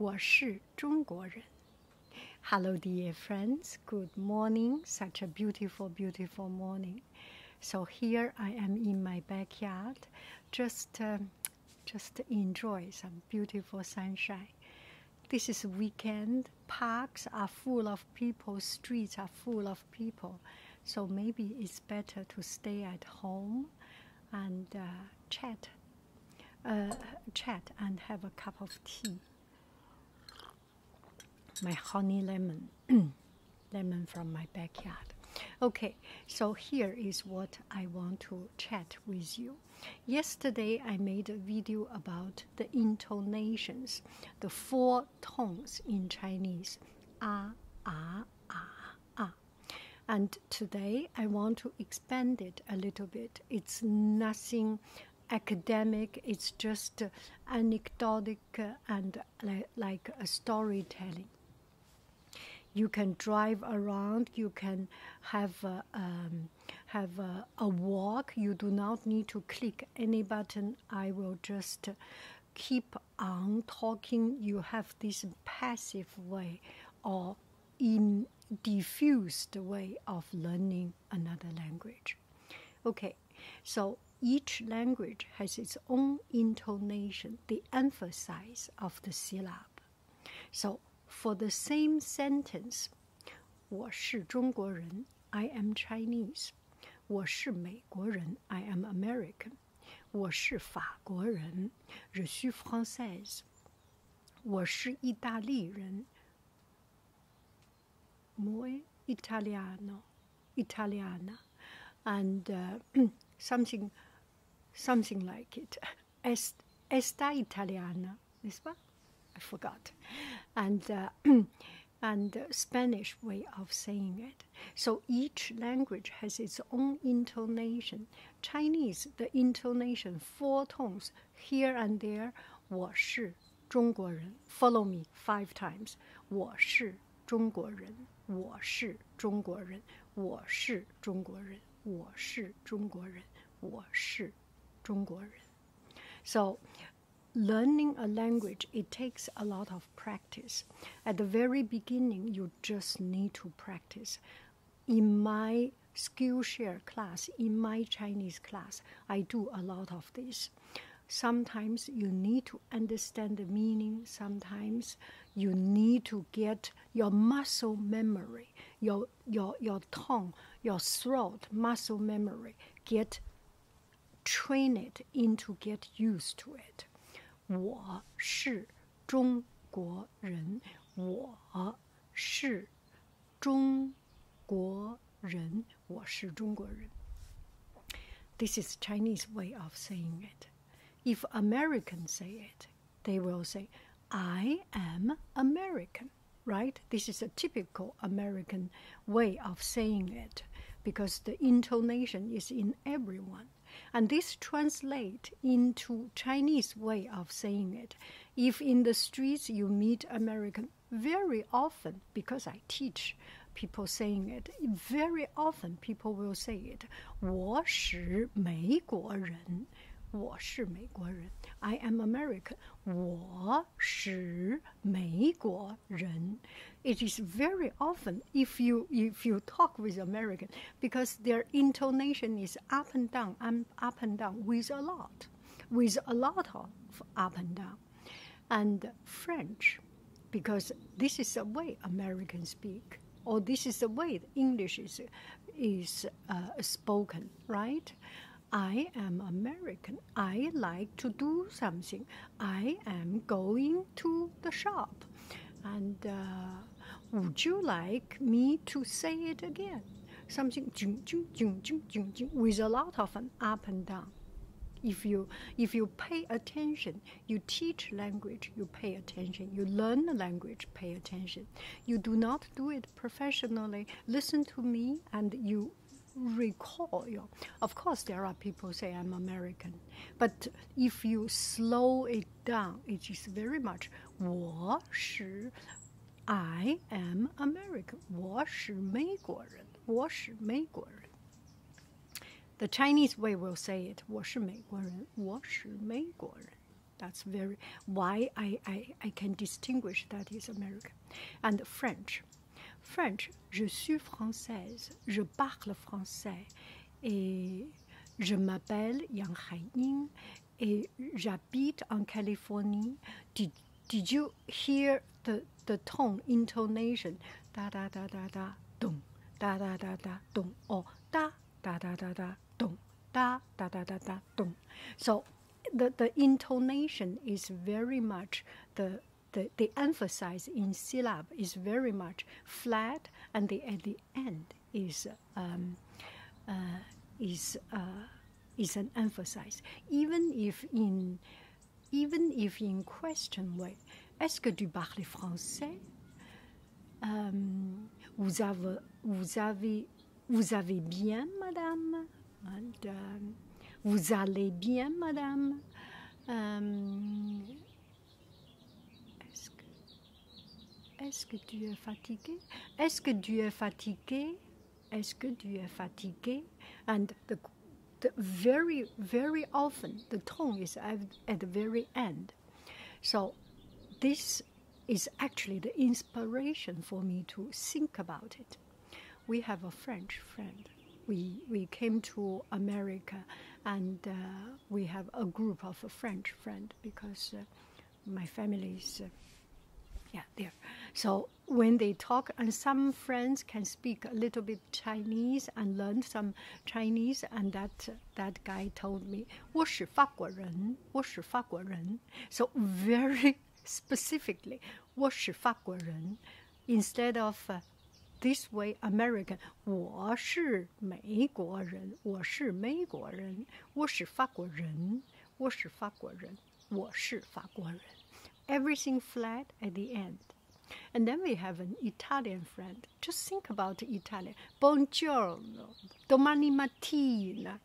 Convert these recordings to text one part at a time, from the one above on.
我是中国人. Hello, dear friends. Good morning. Such a beautiful, beautiful morning. So here I am in my backyard, just enjoy some beautiful sunshine. This is weekend. Parks are full of people. Streets are full of people. So maybe it's better to stay at home and chat and have a cup of tea. My honey lemon, lemon from my backyard. Okay, so here is what I want to chat with you. Yesterday I made a video about the intonations, the 4 tones in Chinese. Ah, ah, ah, ah. And today I want to expand it a little bit. It's nothing academic, it's just anecdotic and like a storytelling. You can drive around, you can have a walk. You do not need to click any button. I will just keep on talking. You have this passive way or diffused way of learning another language. Okay, so each language has its own intonation, the emphasis of the syllable. So for the same sentence, 我是中国人, I am Chinese. 我是美国人, I am American. 我是法国人, je suis française. 我是意大利人, muy italiano, italiana. And something like it. Esta italiana, n'est-ce pas? I forgot. And Spanish way of saying it. So each language has its own intonation. Chinese, the intonation, 4 tones, here and there. 我是中国人. Follow me 5 times. 我是中国人. 我是中国人. 我是中国人. 我是中国人. 我是中国人. So learning a language, it takes a lot of practice. At the very beginning, you just need to practice. In my skillshare class, in my Chinese class, I do a lot of this. Sometimes you need to understand the meaning. Sometimes you need to get your muscle memory, your tongue, your throat muscle memory, train it into get used to it. 我是中国人. 我是中国人. 我是中国人. This is Chinese way of saying it. If Americans say it, they will say, I am American, right? This is a typical American way of saying it because the intonation is in everyone. And this translates into Chinese way of saying it. If in the streets you meet American, very often, because I teach people saying it, very often people will say it, 我是美国人. 我是美国人. I am American. 我是美国人. It is very often if you talk with American, because their intonation is up and down with a lot of up and down. And French, because this is the way Americans speak, or this is the way English is spoken, right? I am American. I like to do something. I am going to the shop. And would you like me to say it again? Something with a lot of an up and down. If you pay attention, you teach language, you pay attention. You learn the language, pay attention. You do not do it professionally. Listen to me and you recall. Of course, there are people say I'm American, but if you slow it down, it is very much 我是 I am American. 我是美国人. 我是美国人. The Chinese way will say it. 我是美国人. 我是美国人. That's very why I can distinguish that is American. And French. French, je suis française, je parle français, et je m'appelle Yang Haiying, et j'habite en Californie. Did you hear the tone, intonation? Da da da da da, dong, da da da da, dong, or da da da da da, dong, da da da da da, dong. So the intonation is very much the emphasis in syllable is very much flat, and at the end is an emphasis. Even if in question way, est-ce que tu parles français? Vous avez bien, madame? And, vous allez bien, madame? Est-ce que tu es fatigué? Est-ce que tu es fatigué? Est-ce que tu es fatigué? And the very, very often the tone is at the very end. So this is actually the inspiration for me to think about it. We have a French friend. We came to America, and we have a group of a French friend because my family is there. So when they talk, and some friends can speak a little bit Chinese and learn some Chinese, and that guy told me, 我是法国人, 我是法国人. So very specifically, 我是法国人, instead of this way American, 我是美国人, 我是美国人, 我是法国人, 我是法国人, 我是法国人. Everything flat at the end. And then we have an Italian friend. Just think about Italian. Buongiorno, domani mattina,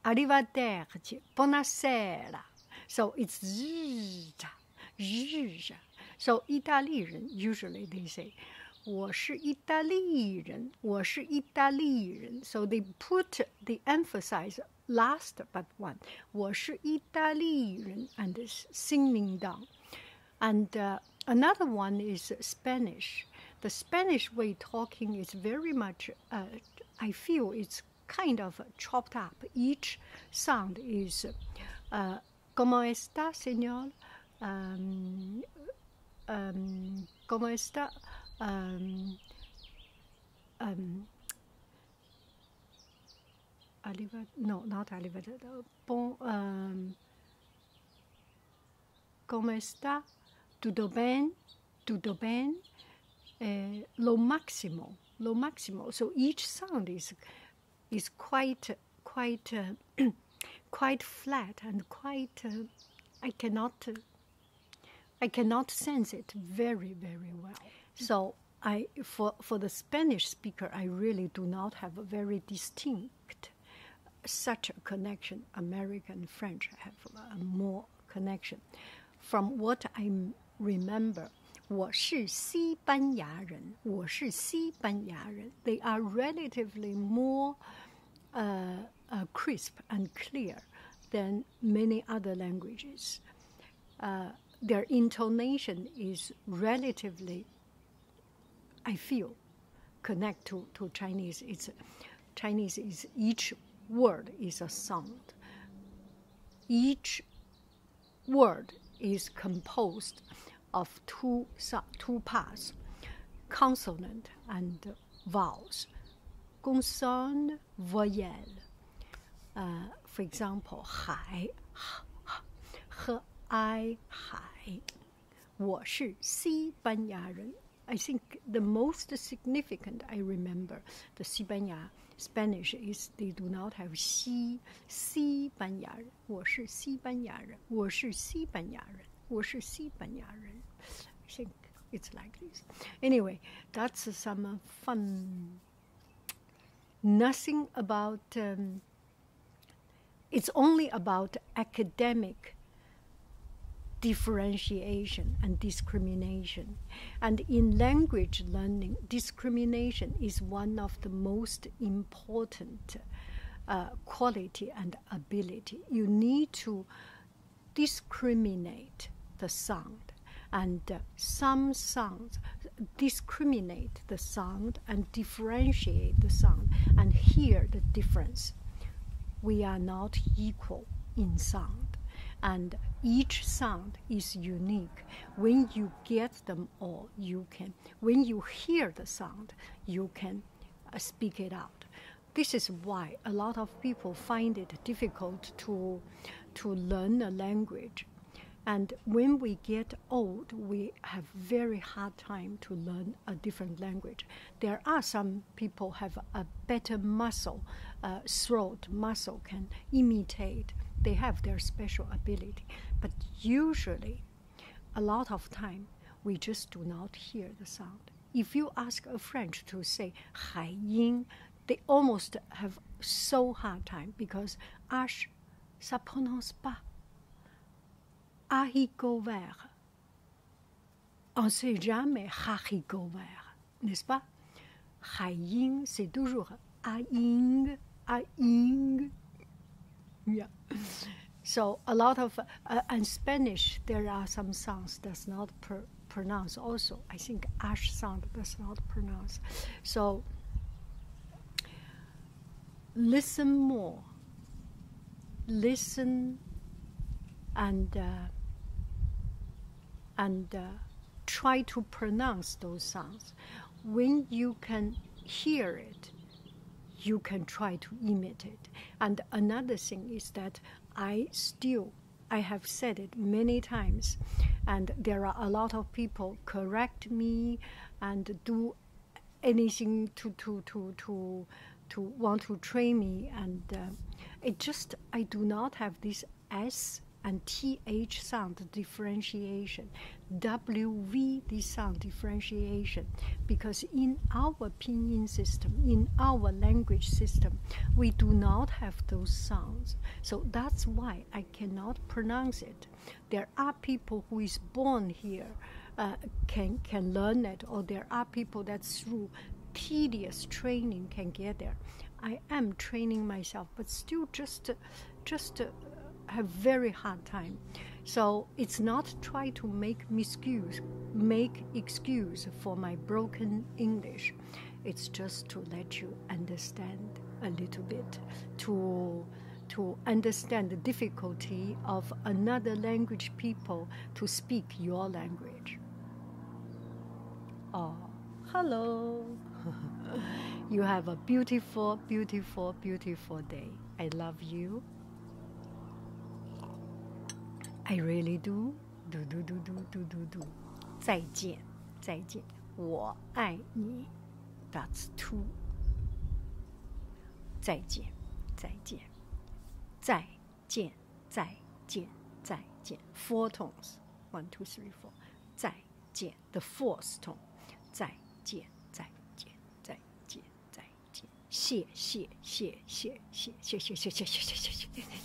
arrivederci, buonasera. So it's zh. So 意大利人 usually they say, 我是意大利人, 我是意大利人. So they put the emphasis last but one. 我是意大利人 and singing down. And another one is Spanish. The Spanish way talking is very much, I feel it's kind of chopped up. Each sound is, ¿Cómo está, señor? ¿Cómo está? No, not Alivada. Bon, ¿Cómo está? Tutto bene? Tutto bene? Lo máximo. So each sound is quite quite flat and quite. I cannot sense it very, very well. So for the Spanish speaker, I really do not have a very distinct such a connection. American French have more connection. From what I remember, 我是西班牙人. 我是西班牙人. They are relatively more crisp and clear than many other languages. Their intonation is relatively, I feel, connect to Chinese. Chinese is each word is a sound. Each word is composed of two parts, consonant and vowels. Consonne, voyelle. For example, 海, 和 I, 海. 我是西班牙人. I think the most significant I remember, the 西班牙 Spanish is they do not have 西班牙人. 我是西班牙人. 我是西班牙人. 我是西班牙人. I think it's like this. Anyway, that's some fun. Nothing about. It's only about academic differentiation and discrimination. And in language learning, discrimination is one of the most important quality and ability. You need to discriminate the sound, and some sounds discriminate the sound and differentiate the sound and hear the difference. We are not equal in sound, and each sound is unique. When you get them all, you can, when you hear the sound, you can speak it out. This is why a lot of people find it difficult to learn a language. And when we get old, we have very hard time to learn a different language. There are some people have a better muscle, throat muscle can imitate. They have their special ability. But usually, a lot of time, we just do not hear the sound. If you ask a French to say 海音, they almost have so hard time because H, ça prononce pas. Haricot vert. On ne sait jamais haricot vert, n'est-ce pas? 海音, c'est toujours A-ing, A-ing. Yeah. So a lot of, in Spanish, there are some sounds that's not pronounced also. I think ash sound does not pronounce. So listen more. Listen and try to pronounce those sounds. When you can hear it, you can try to imitate it. And another thing is that I have said it many times, and there are a lot of people correct me and do anything to want to train me, and I do not have this S and TH sound differentiation, WV this sound differentiation, because in our pinyin system, in our language system, we do not have those sounds. So that's why I cannot pronounce it. There are people who is born here can learn it, or there are people that through tedious training can get there. I am training myself, but still just have very hard time. So it's not try to make excuse for my broken English. It's just to let you understand a little bit, to understand the difficulty of another language people to speak your language. Oh, hello. You have a beautiful, beautiful, beautiful day. I love you. I really do. 再见，再见，我爱你。That's two. 再见，再见，再见，再见，再见。Four tones. 1, 2, 3, 4. 再见 the fourth tone. 再见，再见，再见，再见。谢谢，谢谢，谢谢，谢谢，谢谢，谢谢。